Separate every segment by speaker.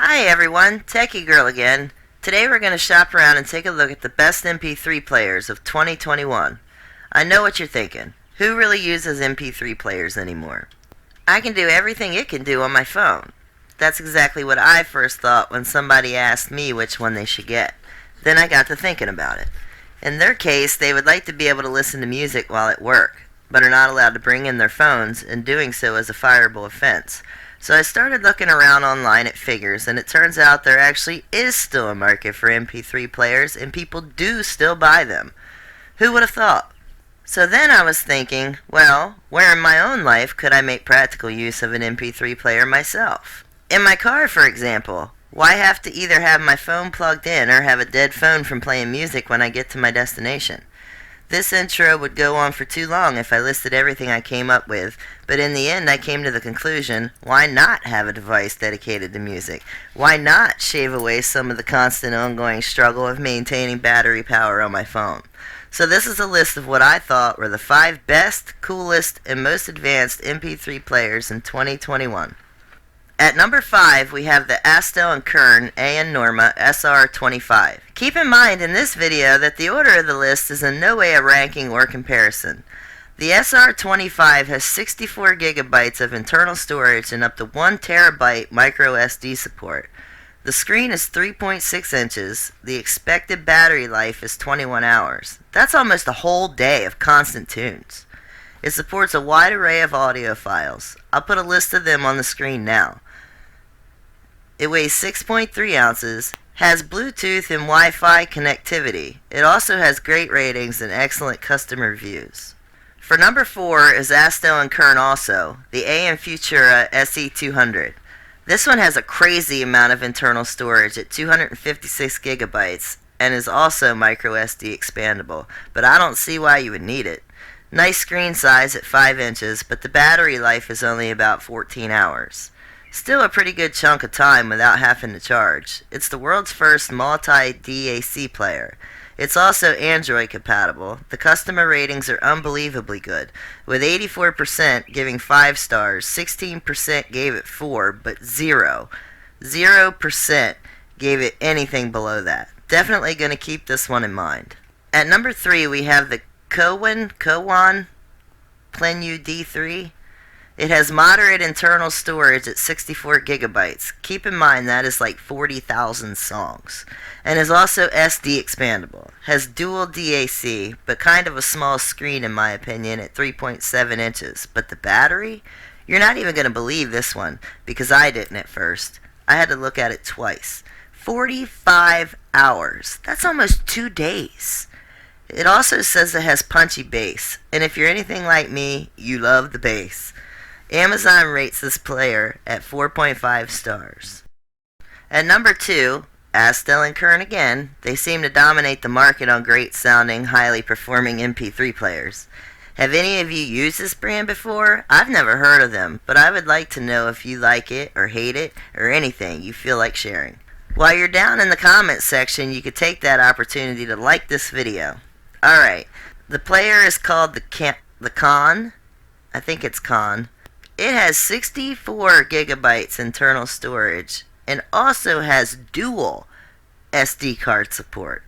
Speaker 1: Hi everyone, Techy Girl again. Today we're going to shop around and take a look at the best MP3 players of 2021. I know what you're thinking. Who really uses MP3 players anymore? I can do everything it can do on my phone. That's exactly what I first thought when somebody asked me which one they should get. Then I got to thinking about it. In their case, they would like to be able to listen to music while at work, but are not allowed to bring in their phones, and doing so is a fireable offense. So I started looking around online at figures, and it turns out there actually is still a market for MP3 players, and people do still buy them. Who would have thought? So then I was thinking, well, where in my own life could I make practical use of an MP3 player myself? In my car, for example. Why have to either have my phone plugged in or have a dead phone from playing music when I get to my destination? This intro would go on for too long if I listed everything I came up with, but in the end I came to the conclusion, why not have a device dedicated to music? Why not shave away some of the constant ongoing struggle of maintaining battery power on my phone? So this is a list of what I thought were the 5 best, coolest, and most advanced MP3 players in 2021. At number 5, we have the astell&kern a&norma SR25. Keep in mind in this video that the order of the list is in no way a ranking or comparison. The SR25 has 64 gigabytes of internal storage and up to 1 terabyte micro SD support. The screen is 3.6 inches. The expected battery life is 21 hours. That's almost a whole day of constant tunes. It supports a wide array of audio files. I'll put a list of them on the screen now. It weighs 6.3 ounces, has Bluetooth and Wi-Fi connectivity. It also has great ratings and excellent customer reviews. For number 4 is astell&kern also, the a&ultima SE200. This one has a crazy amount of internal storage at 256 gigabytes and is also micro SD expandable, but I don't see why you would need it. Nice screen size at 5 inches, but the battery life is only about 14 hours. Still a pretty good chunk of time without having to charge. It's the world's first multi-DAC player. It's also Android compatible. The customer ratings are unbelievably good, with 84% giving 5 stars, 16% gave it 4, but 0% gave it anything below that. Definitely going to keep this one in mind. At number 3 we have the Cowon Plenue D3. It has moderate internal storage at 64 gigabytes. Keep in mind that is like 40,000 songs. And is also SD expandable. Has dual DAC, but kind of a small screen in my opinion at 3.7 inches. But the battery? You're not even going to believe this one, because I didn't at first. I had to look at it twice. 45 hours. That's almost 2 days. It also says it has punchy bass. And if you're anything like me, you love the bass. Amazon rates this player at 4.5 stars. At number 2, astell&kern again. They seem to dominate the market on great sounding, highly performing MP3 players. Have any of you used this brand before? I've never heard of them, but I would like to know if you like it or hate it or anything you feel like sharing. While you're down in the comments section, you could take that opportunity to like this video. Alright, the player is called the Kahn. I think it's Kahn. It has 64 gigabytes internal storage and also has dual SD card support.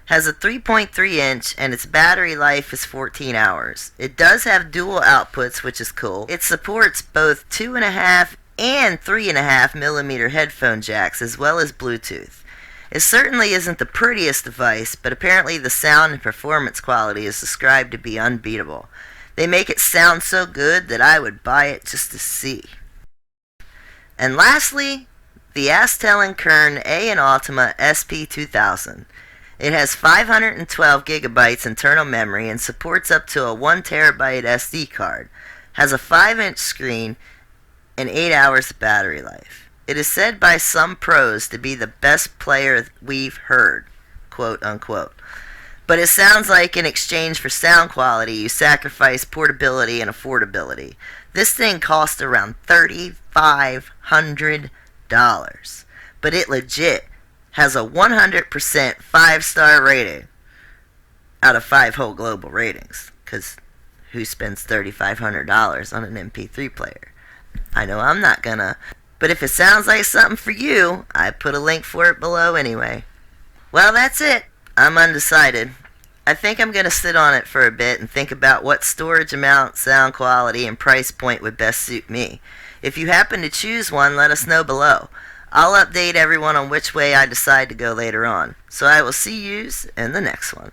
Speaker 1: Has a 3.3 inch and its battery life is 14 hours. It does have dual outputs, which is cool. It supports both 2.5 and 3.5 millimeter headphone jacks as well as Bluetooth. It certainly isn't the prettiest device, but apparently the sound and performance quality is described to be unbeatable. They make it sound so good that I would buy it just to see. And lastly, the astell&kern a&ultima SP2000. It has 512 gigabytes internal memory and supports up to a 1 terabyte SD card. Has a 5-inch screen and 8 hours of battery life. It is said by some pros to be the best player we've heard, quote unquote. But it sounds like in exchange for sound quality, you sacrifice portability and affordability. This thing costs around $3,500. But it legit has a 100% 5-star rating out of 5 whole global ratings. Because who spends $3,500 on an MP3 player? I know I'm not gonna. But if it sounds like something for you, I put a link for it below anyway. Well, that's it. I'm undecided. I think I'm going to sit on it for a bit and think about what storage amount, sound quality, and price point would best suit me. If you happen to choose one, let us know below. I'll update everyone on which way I decide to go later on. So I will see yous in the next one.